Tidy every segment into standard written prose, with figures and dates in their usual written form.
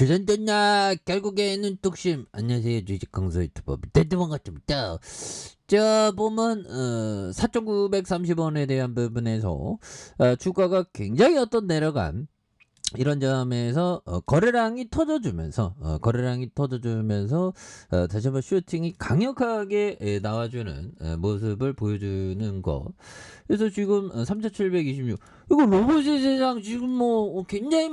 조선됐나 결국에는 뚝심. 안녕하세요, 주식 강사 유튜버 대대원 같습니다. 자, 보면 4,930원에 대한 부분에서 주가가 굉장히 내려간 이런 점에서 거래량이 터져주면서 다시 한번 슈팅이 강력하게 나와주는 모습을 보여주는 거. 그래서 지금 3,726 이거 로봇의 세상 지금 뭐 굉장히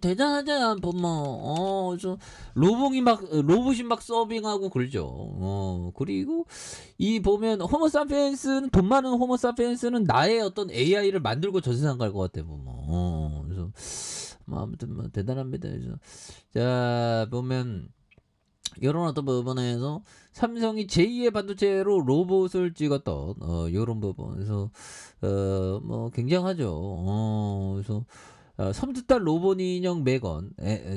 대단하잖아. 그래서 로봇이 막 서빙하고 그러죠. 그리고 이 보면 호모사피엔스는 돈 많은 호모사피엔스는 나의 어떤 AI를 만들고 저 세상 갈 것 같아 보면. 그래서 아무튼 대단합니다. 그래서 자 보면 이런 어떤 부분에서 삼성이 제2의 반도체로 로봇을 찍었던 이런 부분에서 굉장하죠. 그래서 섬뜩한 로봇 인형 매건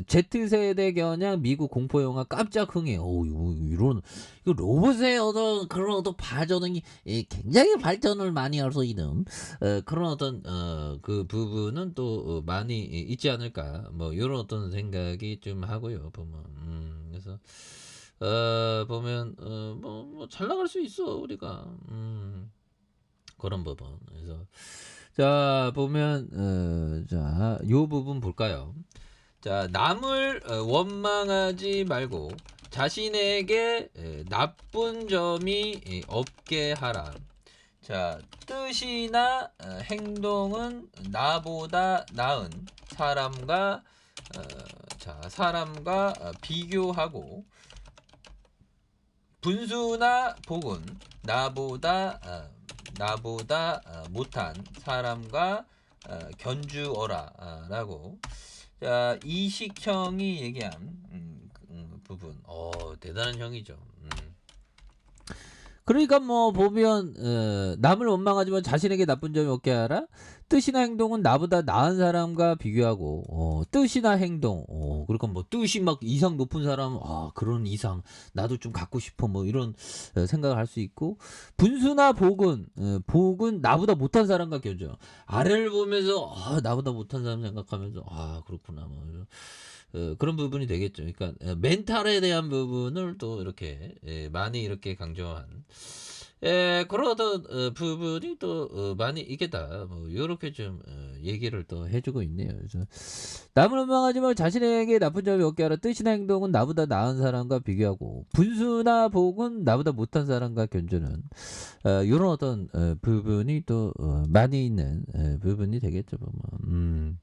Z세대 겨냥 미국 공포 영화 깜짝 흥해. 이런 이거 로봇의 어떤 그런 어떤 발전이 굉장히 발전을 많이 할 수 있는 그런 어떤 그 부분은 또 많이 있지 않을까 이런 어떤 생각이 좀 하고요. 보면 그래서 보면 잘 나갈 수 있어 우리가 그런 부분. 그래서 자 보면 요 부분 볼까요? 자, 남을 원망하지 말고 자신에게 나쁜 점이 없게 하라. 자, 뜻이나 행동은 나보다 나은 사람과 비교하고 분수나 복은 나보다 못한 사람과 견주어라 라고 자 이식형이 얘기한 부분 대단한 형이죠. 그러니까 보면 남을 원망하지만 자신에게 나쁜 점이 없게 하라. 뜻이나 행동은 나보다 나은 사람과 비교하고 뜻이나 행동 그러니까 뜻이 막 이상 높은 사람 그런 이상 나도 좀 갖고 싶어 이런 생각을 할 수 있고 분수나 복은 나보다 못한 사람과 견져 아래를 보면서 나보다 못한 사람 생각하면서 그렇구나 그런 부분이 되겠죠. 그러니까 멘탈에 대한 부분을 또 이렇게 많이 이렇게 강조한 그런 어떤 부분이 또 많이 있겠다. 이렇게 좀 얘기를 또 해주고 있네요. 그래서 남을 원망하지 말고 자신에게 나쁜 점이 없게 하라. 뜻이나 행동은 나보다 나은 사람과 비교하고 분수나 복은 나보다 못한 사람과 견주는 이런 어떤 부분이 또 많이 있는 부분이 되겠죠. 보면.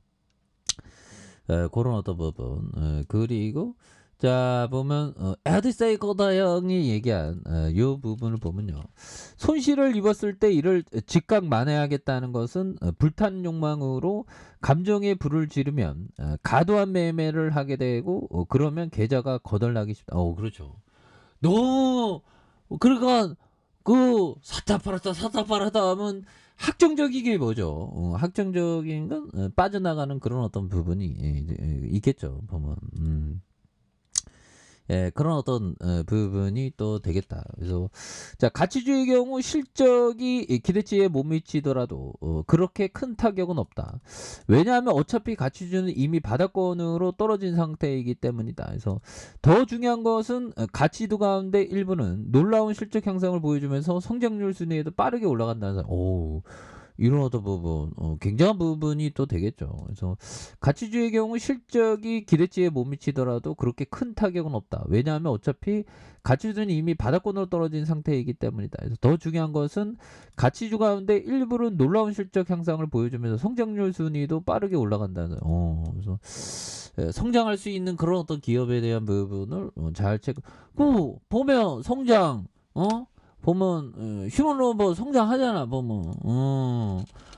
그런 어떤 부분 그리고 자 보면 에드세이 코다 형이 얘기한 요 부분을 보면요 손실을 입었을 때 이를 즉각 만회하겠다는 것은 불탄 욕망으로 감정에 불을 지르면 과도한 매매를 하게 되고 그러면 계좌가 거덜나기 쉽다. 그렇죠. 너무 그러니까 그 사타 팔았다 하면 확정적이게 뭐죠? 확정적인 건 빠져나가는 그런 어떤 부분이 있겠죠. 보면 그런 어떤 부분이 또 되겠다. 그래서 자 가치주의 경우 실적이 기대치에 못 미치더라도 그렇게 큰 타격은 없다. 왜냐하면 어차피 가치주는 이미 바닥권으로 떨어진 상태이기 때문이다. 그래서 더 중요한 것은 가치도 가운데 일부는 놀라운 실적 향상을 보여주면서 성장률 순위에도 빠르게 올라간다는 사람. 이런 어떤 부분 굉장한 부분이 또 되겠죠. 그래서 가치주의 경우 실적이 기대치에 못 미치더라도 그렇게 큰 타격은 없다. 왜냐하면 어차피 가치주는 이미 바닥권으로 떨어진 상태이기 때문이다. 그래서 더 중요한 것은 가치주 가운데 일부는 놀라운 실적 향상을 보여주면서 성장률 순위도 빠르게 올라간다는. 그래서 성장할 수 있는 그런 어떤 기업에 대한 부분을 잘 체크. 보면 성장 보면 휴먼 로봇 성장하잖아. 보면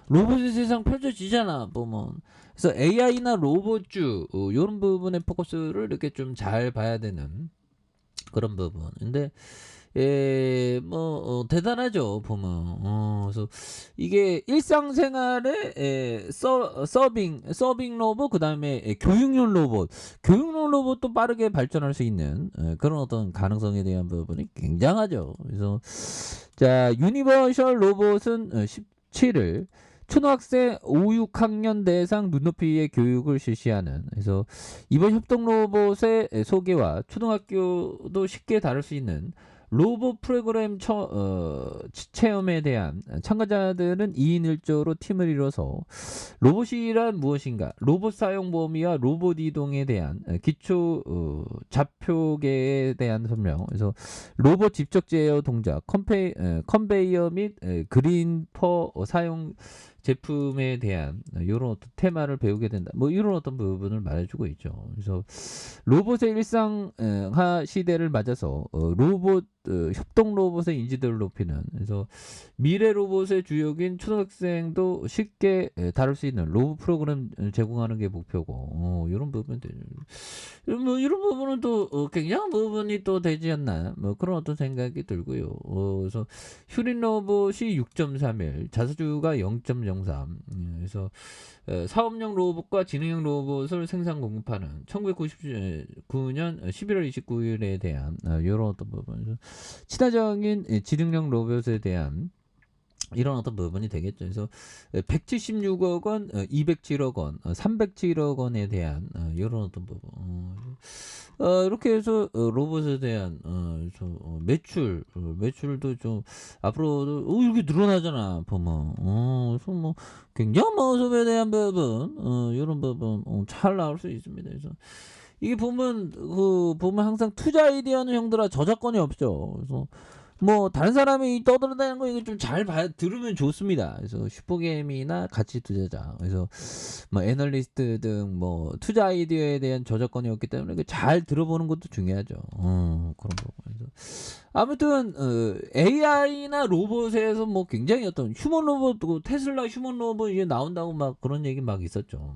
로봇의 세상 펼쳐지잖아. 보면 그래서 AI나 로봇주 이런 부분의 포커스를 이렇게 좀 잘 봐야 되는 그런 부분. 근데 대단하죠. 보면 그래서 이게 일상생활에 서빙 로봇 그다음에 교육용 로봇도 빠르게 발전할 수 있는 그런 어떤 가능성에 대한 부분이 굉장하죠. 그래서 자 유니버셜 로봇은 17일 초등학생 5, 6학년 대상 눈높이의 교육을 실시하는, 그래서 이번 협동 로봇의 소개와 초등학교도 쉽게 다룰 수 있는 로봇 프로그램 체험에 대한 참가자들은 2인 1조로 팀을 이뤄서 로봇이란 무엇인가, 로봇 사용 범위와 로봇 이동에 대한 기초 좌표계에 대한 설명, 그래서 로봇 직접 제어 동작, 컨베이어 및 그린퍼 사용 제품에 대한 이런 어떤 테마를 배우게 된다. 뭐 이런 어떤 부분을 말해주고 있죠. 그래서 로봇의 일상화 시대를 맞아서 로봇 협동 로봇의 인지도를 높이는, 그래서 미래 로봇의 주역인 초등학생도 쉽게 다룰 수 있는 로봇 프로그램 제공하는 게 목표고, 이런 부분들, 뭐 이런 부분은 또 굉장한 부분이 또 되지 않나, 뭐 그런 어떤 생각이 들고요. 그래서 휴린 로봇이 6.31, 자사주가 0.03, 그래서 사업용 로봇과 지능형 로봇을 생산 공급하는 1999년 11월 29일에 대한 이런 어떤 부분, 친화적인 지능형 로봇에 대한 이런 어떤 부분이 되겠죠. 그래서 176억 원, 207억 원, 307억 원에 대한 이런 어떤 부분. 이렇게 해서 로봇에 대한 매출도 좀 앞으로도 이렇게 늘어나잖아 보면. 그래서 뭐 굉장한 모습에 대한 부분, 이런 부분 잘 나올 수 있습니다. 그래서 이게 보면 항상 투자 아이디어는 형들아 저작권이 없죠. 그래서 뭐 다른 사람이 떠들어대는 거 이거 좀 잘 들으면 좋습니다. 그래서 슈퍼게임이나 가치 투자자, 그래서 뭐 애널리스트 등 뭐 투자 아이디어에 대한 저작권이 없기 때문에 잘 들어보는 것도 중요하죠. 그런 거. 그래서 아무튼 AI나 로봇에서 뭐 굉장히 어떤 휴먼 로봇, 테슬라 휴먼 로봇 이게 나온다고 막 그런 얘기 막 있었죠.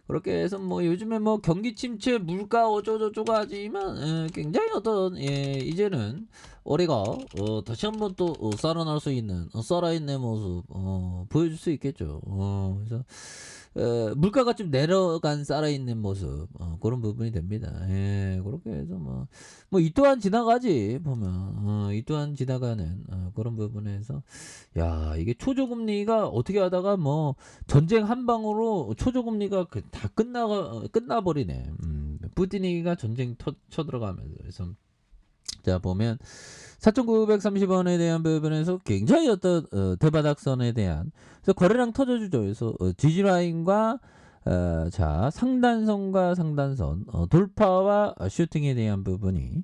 그렇게 해서 뭐 요즘에 뭐 경기 침체, 물가 어쩌고저쩌고 하지만 굉장히 어떤 이제는 올해가 다시 한번 또 살아날 수 있는 살아있는 모습 보여줄 수 있겠죠. 그래서 물가가 좀 내려간 살아있는 모습, 그런 부분이 됩니다. 그렇게 해서 뭐 이 또한 지나가지 보면, 이 또한 지나가는 그런 부분에서, 야 이게 초저금리가 어떻게 하다가 뭐 전쟁 한 방으로 초저금리가 다 끝나버리네. 푸틴이가 전쟁 쳐들어가면서. 그래서 자 보면 4,930원에 대한 부분에서 굉장히 어떤 대바닥선에 대한, 그래서 거래량 터져주죠. 그래서 지지라인과 자 상단선과 상단선 돌파와 슈팅에 대한 부분이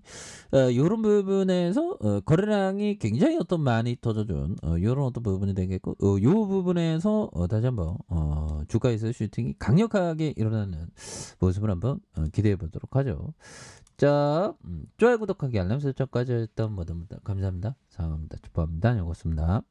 이런 부분에서 거래량이 굉장히 어떤 많이 터져준 이런 어떤 부분이 되겠고, 이 부분에서 다시 한번 주가에서 슈팅이 강력하게 일어나는 모습을 한번 기대해 보도록 하죠. 자, 좋아요, 구독하기, 알람 설정까지 했던 모두 감사합니다. 사랑합니다. 축복합니다. 여기였습니다.